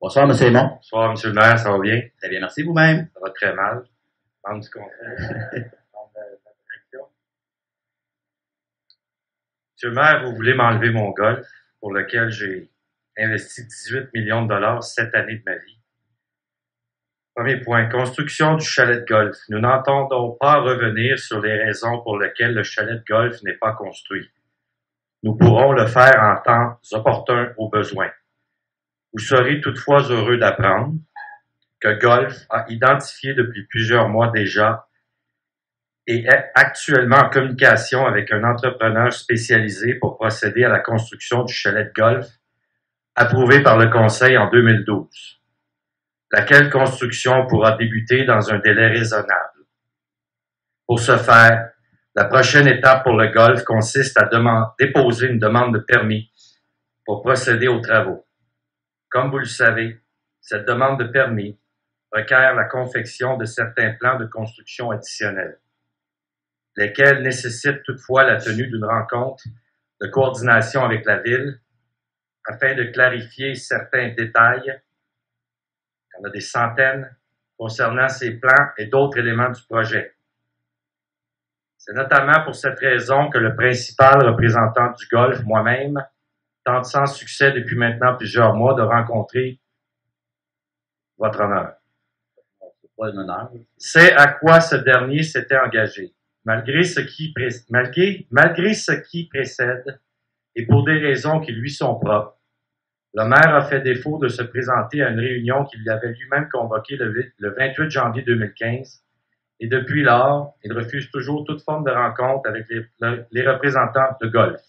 Bonsoir, M. Raymond. Bonsoir, M. le maire, ça va bien? Très bien, merci vous-même. Ça va très mal. Membre du conseil, membre de la direction. M. le maire, vous voulez m'enlever mon golf, pour lequel j'ai investi 18 millions de dollars cette année de ma vie. Premier point, construction du chalet de golf. Nous n'entendons pas revenir sur les raisons pour lesquelles le chalet de golf n'est pas construit. Nous pourrons le faire en temps opportun au besoin. Vous serez toutefois heureux d'apprendre que Golf a identifié depuis plusieurs mois déjà et est actuellement en communication avec un entrepreneur spécialisé pour procéder à la construction du chalet de golf approuvé par le Conseil en 2012, laquelle construction pourra débuter dans un délai raisonnable. Pour ce faire, la prochaine étape pour le golf consiste à déposer une demande de permis pour procéder aux travaux. Comme vous le savez, cette demande de permis requiert la confection de certains plans de construction additionnels, lesquels nécessitent toutefois la tenue d'une rencontre de coordination avec la Ville afin de clarifier certains détails, il y en a des centaines, concernant ces plans et d'autres éléments du projet. C'est notamment pour cette raison que le principal représentant du golf, moi-même, tente sans succès depuis maintenant plusieurs mois de rencontrer votre honneur. C'est à quoi ce dernier s'était engagé. Malgré ce qui précède, et pour des raisons qui lui sont propres, le maire a fait défaut de se présenter à une réunion qu'il avait lui-même convoquée le 28 janvier 2015, et depuis lors, il refuse toujours toute forme de rencontre avec les représentants de Golf,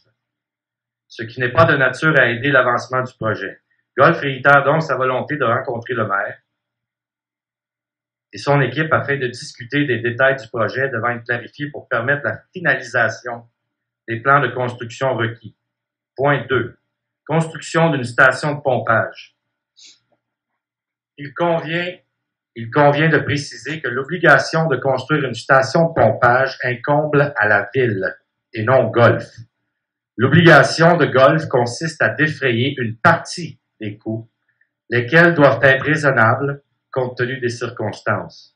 ce qui n'est pas de nature à aider l'avancement du projet. Golf réitère donc sa volonté de rencontrer le maire et son équipe afin de discuter des détails du projet devant être clarifiés pour permettre la finalisation des plans de construction requis. Point 2. Construction d'une station de pompage. Il convient de préciser que l'obligation de construire une station de pompage incombe à la Ville et non Golf. L'obligation de Golf consiste à défrayer une partie des coûts, lesquels doivent être raisonnables compte tenu des circonstances.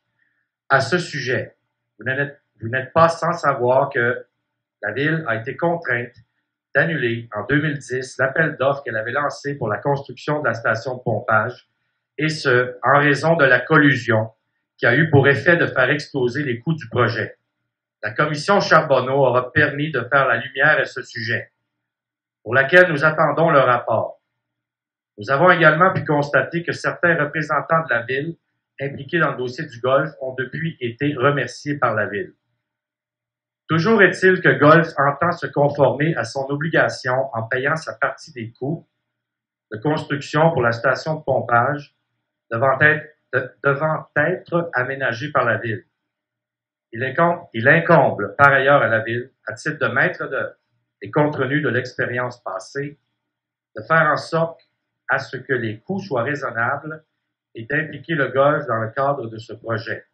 À ce sujet, vous n'êtes pas sans savoir que la Ville a été contrainte d'annuler en 2010 l'appel d'offres qu'elle avait lancé pour la construction de la station de pompage, et ce, en raison de la collusion qui a eu pour effet de faire exploser les coûts du projet. La commission Charbonneau aura permis de faire la lumière à ce sujet, pour laquelle nous attendons le rapport. Nous avons également pu constater que certains représentants de la Ville impliqués dans le dossier du Golf ont depuis été remerciés par la Ville. Toujours est-il que Golf entend se conformer à son obligation en payant sa partie des coûts de construction pour la station de pompage devant être aménagée par la Ville. Il incombe par ailleurs à la Ville, à titre de maître d'œuvre et compte tenu de l'expérience passée, de faire en sorte à ce que les coûts soient raisonnables et d'impliquer le Golf dans le cadre de ce projet.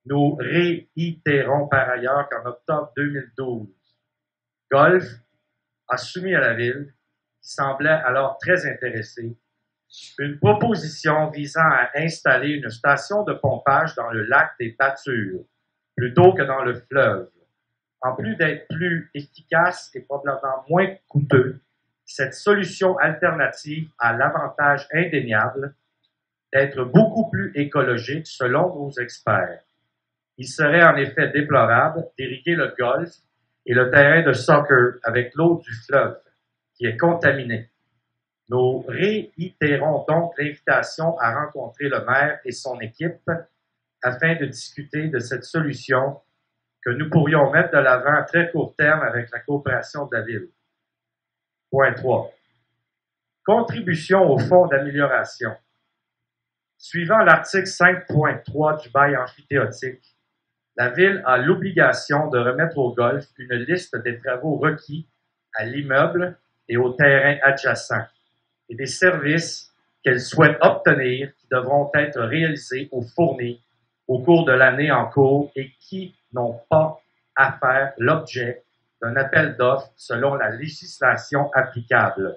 Nous réitérons par ailleurs qu'en octobre 2012, Golf a soumis à la Ville, qui semblait alors très intéressée, une proposition visant à installer une station de pompage dans le lac des Pâtures, plutôt que dans le fleuve. En plus d'être plus efficace et probablement moins coûteux, cette solution alternative a l'avantage indéniable d'être beaucoup plus écologique selon nos experts. Il serait en effet déplorable d'irriguer le golf et le terrain de soccer avec l'eau du fleuve, qui est contaminée. Nous réitérons donc l'invitation à rencontrer le maire et son équipe afin de discuter de cette solution que nous pourrions mettre de l'avant à très court terme avec la coopération de la Ville. Point 3. Contribution au fonds d'amélioration. Suivant l'article 5.3 du bail amphithéotique, la Ville a l'obligation de remettre au Golf une liste des travaux requis à l'immeuble et au terrain adjacent et des services qu'elle souhaite obtenir qui devront être réalisés ou fournis au cours de l'année en cours et qui n'ont pas à faire l'objet d'un appel d'offres selon la législation applicable.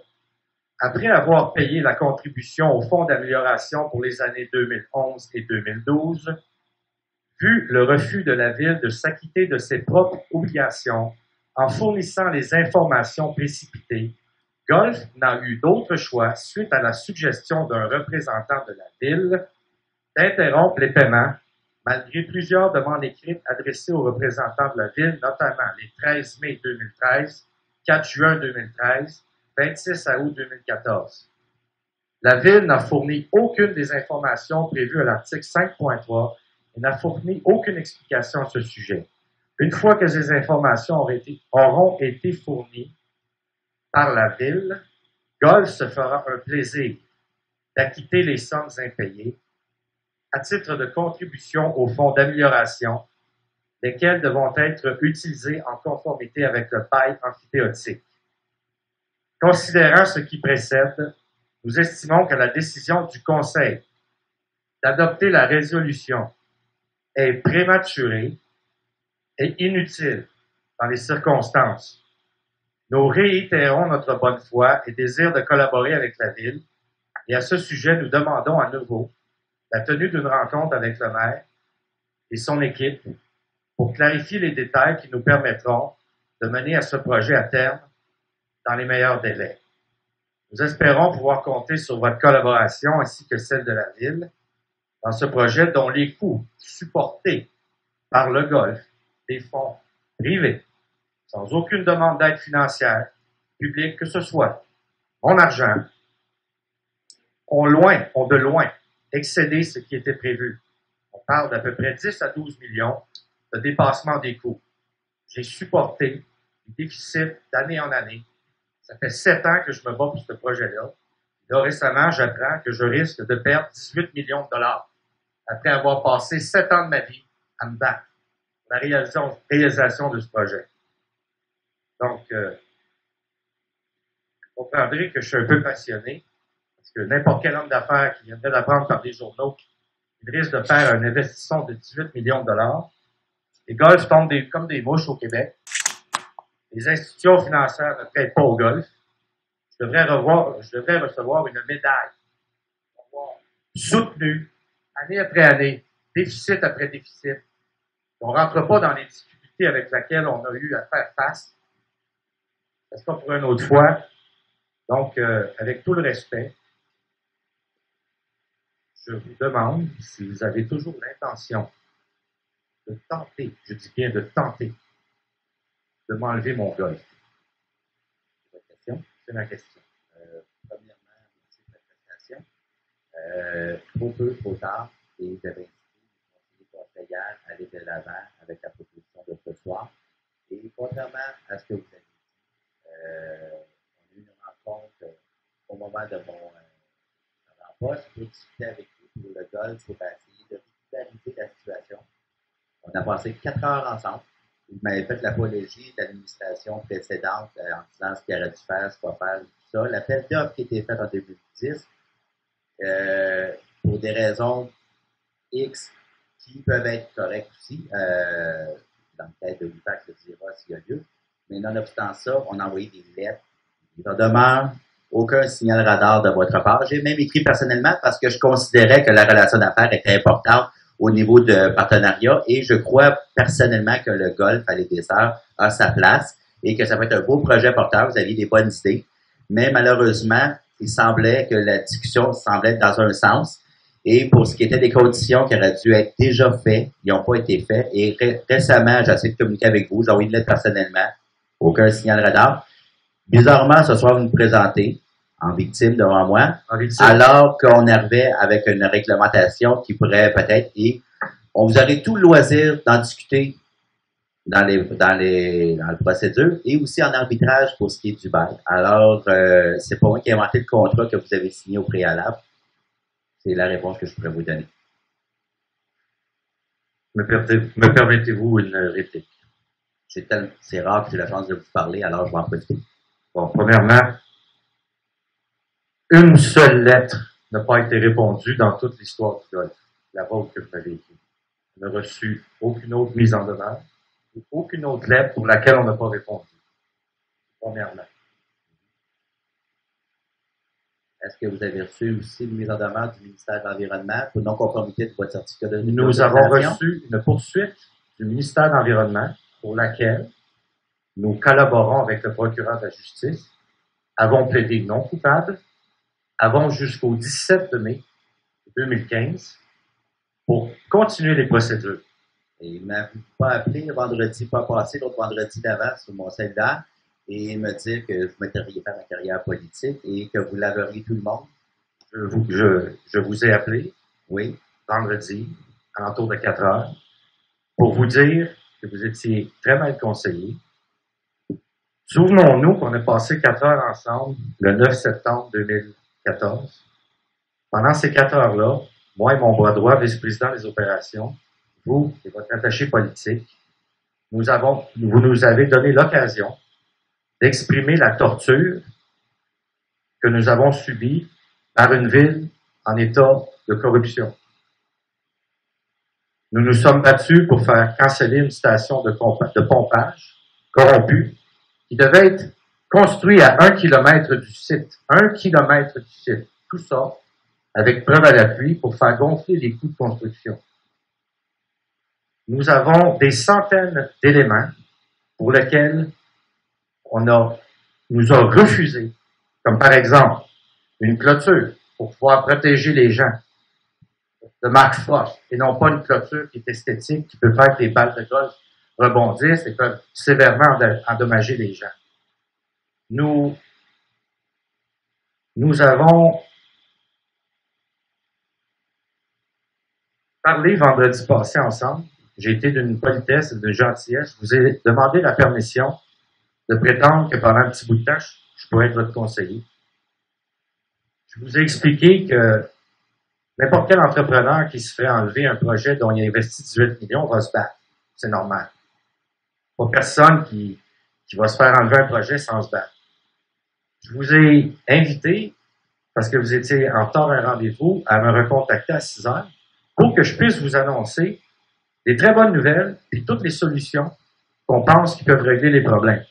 Après avoir payé la contribution au Fonds d'amélioration pour les années 2011 et 2012, vu le refus de la Ville de s'acquitter de ses propres obligations en fournissant les informations précipitées, Golf n'a eu d'autre choix, suite à la suggestion d'un représentant de la Ville, d'interrompre les paiements, malgré plusieurs demandes écrites adressées aux représentants de la Ville, notamment les 13 mai 2013, 4 juin 2013, 26 août 2014. La Ville n'a fourni aucune des informations prévues à l'article 5.3 et n'a fourni aucune explication à ce sujet. Une fois que ces informations auront été fournies par la Ville, Golf se fera un plaisir d'acquitter les sommes impayées à titre de contribution au fonds d'amélioration, lesquelles devront être utilisées en conformité avec le bail emphytéotique. Considérant ce qui précède, nous estimons que la décision du Conseil d'adopter la résolution est prématurée et inutile dans les circonstances. Nous réitérons notre bonne foi et désir de collaborer avec la Ville, et à ce sujet, nous demandons à nouveau la tenue d'une rencontre avec le maire et son équipe pour clarifier les détails qui nous permettront de mener à ce projet à terme dans les meilleurs délais. Nous espérons pouvoir compter sur votre collaboration ainsi que celle de la Ville dans ce projet dont les coûts supportés par le Golf des fonds privés, sans aucune demande d'aide financière, publique que ce soit, mon argent, ont de loin excédé ce qui était prévu. On parle d'à peu près 10 à 12 millions de dépassement des coûts. J'ai supporté des déficits d'année en année. Ça fait 7 ans que je me bats pour ce projet-là. Là, récemment, j'apprends que je risque de perdre 18 millions de dollars après avoir passé 7 ans de ma vie à me battre pour la réalisation de ce projet. Donc, vous comprendrez que je suis un peu passionné, parce que n'importe quel homme d'affaires qui viendrait d'apprendre par les journaux, il risque de faire un investissement de 18 millions de dollars. Les golfs tombent comme des mouches au Québec. Les institutions financières ne prêtent pas au golf. Je devrais recevoir une médaille. Soutenue, année après année, déficit après déficit. On ne rentre pas dans les difficultés avec lesquelles on a eu à faire face. C'est pas pour une autre fois. Donc, avec tout le respect, je vous demande si vous avez toujours l'intention de tenter, je dis bien de tenter, de m'enlever mon golf. C'est votre question? C'est ma question. Premièrement, merci de la prestation. Trop peu, trop tard, et j'avais invité les conseillères à aller de l'avant avec la proposition de ce soir. Et contrairement à ce que vous avez dit, on a eu une rencontre au moment de mon poste pour discuter avec vous pour le golf, pour essayer de régulariser la situation. On a passé 4 heures ensemble. Vous m'avez fait l'apologie de l'administration précédente en disant ce qu'il aurait dû faire, ce qu'il va faire, tout ça. L'appel d'offres qui a été fait en 2010, pour des raisons X qui peuvent être correctes aussi, dans le cadre de l'UPAC, le dira s'il y a lieu. Mais nonobstant ça, on a envoyé des lettres. Il en demeure aucun signal radar de votre part. J'ai même écrit personnellement parce que je considérais que la relation d'affaires était importante au niveau de partenariat et je crois personnellement que le golf à l'Épaisseur a sa place et que ça va être un beau projet porteur. Vous aviez des bonnes idées. Mais malheureusement, il semblait que la discussion semblait être dans un sens. Et pour ce qui était des conditions qui auraient dû être déjà faites, ils n'ont pas été faits. Et récemment, j'ai essayé de communiquer avec vous. J'ai envoyé une lettre personnellement. Aucun signal radar. Bizarrement, ce soir, vous nous présentez en victime devant moi, alors qu'on arrivait avec une réglementation qui pourrait peut-être, et on vous aurait tout le loisir d'en discuter dans la procédure et aussi en arbitrage pour ce qui est du bail. Alors, c'est pas moi qui ai inventé le contrat que vous avez signé au préalable. C'est la réponse que je pourrais vous donner. Me permettez-vous une réplique? C'est rare que j'ai la chance de vous parler, alors je vais en profiter. Bon, premièrement, une seule lettre n'a pas été répondue dans toute l'histoire du golf. La vôtre que vous m'avez écrite. On n'a reçu aucune autre mise en demeure, aucune autre lettre pour laquelle on n'a pas répondu. Premièrement. Est-ce que vous avez reçu aussi une mise en demeure du ministère de l'Environnement pour non-conformité de votre certificat de Nous avons reçu une poursuite du ministère de l'Environnement pour laquelle nous collaborons avec le procureur de la Justice, avons plaidé non coupable, avons jusqu'au 17 mai 2015 pour continuer les procédures. Et il ne m'a pas appelé vendredi, pas passé, l'autre vendredi d'avant sur mon cellulaire et me dire que vous metteriez faire ma carrière politique et que vous laveriez tout le monde. Je vous ai appelé Oui. vendredi, à l'entour de 4 heures, pour vous dire que vous étiez très mal conseillé. Souvenons-nous qu'on a passé 4 heures ensemble le 9 septembre 2014. Pendant ces 4 heures-là, moi et mon bras droit, vice-président des opérations, vous et votre attaché politique, vous nous avez donné l'occasion d'exprimer la torture que nous avons subie par une ville en état de corruption. Nous nous sommes battus pour faire canceller une station de pompage corrompue qui devait être construite à 1 kilomètre du site. 1 kilomètre du site. Tout ça avec preuve à l'appui pour faire gonfler les coûts de construction. Nous avons des centaines d'éléments pour lesquels nous a refusé, comme par exemple une clôture pour pouvoir protéger les gens de marque forte et non pas une clôture qui est esthétique, qui peut faire que les balles de golf rebondissent et peuvent sévèrement endommager les gens. Nous avons parlé vendredi passé ensemble. J'ai été d'une politesse et d'une gentillesse. Je vous ai demandé la permission de prétendre que pendant un petit bout de temps, je pourrais être votre conseiller. Je vous ai expliqué que n'importe quel entrepreneur qui se ferait enlever un projet dont il a investi 18 millions va se battre. C'est normal. Pas personne qui va se faire enlever un projet sans se battre. Je vous ai invité, parce que vous étiez en retard à un rendez-vous, à me recontacter à 6 heures pour que je puisse vous annoncer des très bonnes nouvelles et toutes les solutions qu'on pense qui peuvent régler les problèmes.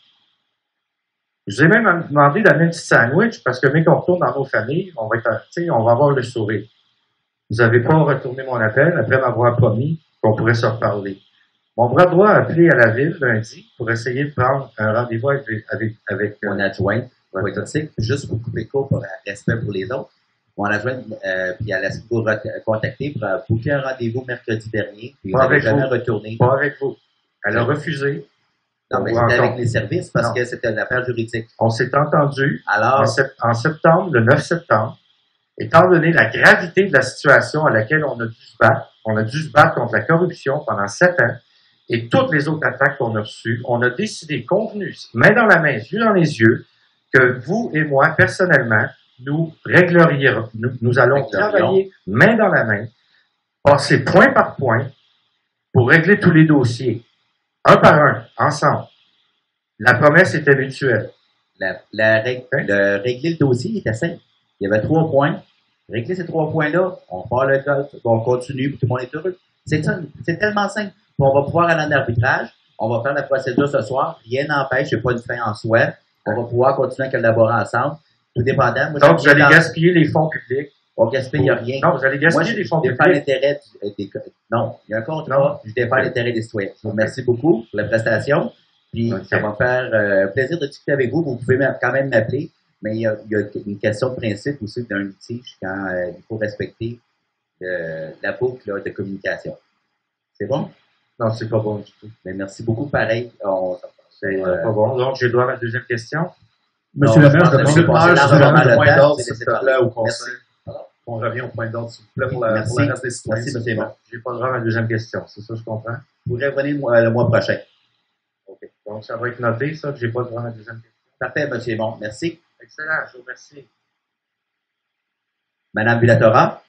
Je vous ai même demandé d'amener un petit sandwich parce que dès qu'on retourne dans nos familles, on va avoir le sourire. Vous n'avez pas retourné mon appel après m'avoir promis qu'on pourrait se reparler. Mon bras droit a appelé à la ville lundi pour essayer de prendre un rendez-vous avec mon adjoint politique, juste pour couper court pour respect pour les autres. Mon adjoint, puis elle a essayé de vous contacter pour booker un rendez-vous mercredi dernier, puis vous n'avez jamais retourné. Pas avec vous. Elle a refusé. Non, mais c'était avec les services parce que c'était une affaire juridique. On s'est entendu alors, en septembre, le 9 septembre, étant donné la gravité de la situation à laquelle on a dû se battre contre la corruption pendant 7 ans et toutes les autres attaques qu'on a reçues, on a décidé, convenu, main dans la main, yeux dans les yeux, que vous et moi, personnellement, nous réglerions, nous allons travailler main dans la main, passer point par point pour régler tous les dossiers, un par un, ensemble. La promesse était mutuelle. Régler le dossier était simple. Il y avait 3 points. Régler ces 3 points-là, on part le golf, on continue, puis tout le monde est heureux. C'est tellement simple. Puis on va pouvoir aller en arbitrage, on va faire la procédure ce soir, rien n'empêche, il n'y a pas une fin en soi. On va pouvoir continuer à collaborer ensemble, tout dépendant. Moi, donc, vous allez gaspiller les fonds publics. On gaspille rien. Non, vous allez gaspiller les fonds publics. Non, il y a un contrat, je défends l'intérêt des citoyens. Je vous remercie beaucoup pour la prestation. Puis, ça va me faire plaisir de discuter avec vous. Vous pouvez quand même m'appeler. Mais il y a une question de principe aussi d'un litige quand il faut respecter la boucle là, de communication. C'est bon? Non, c'est pas bon du tout. Mais merci beaucoup. Pareil, c'est pas bon. Donc, j'ai le droit à ma deuxième question. Monsieur le maire, je demande le point d'ordre, s'il te plaît, au conseil. On revient au point d'ordre, s'il vous plaît, pour la reste des citoyens. Merci, monsieur. J'ai pas le droit à ma deuxième question. C'est ça, je comprends? Vous pourrez revenir le mois prochain. OK. Donc, ça va être noté, ça, que j'ai pas le droit à ma deuxième question. Parfait, monsieur Bon. Merci. Excellent, je vous remercie. Madame Villatora.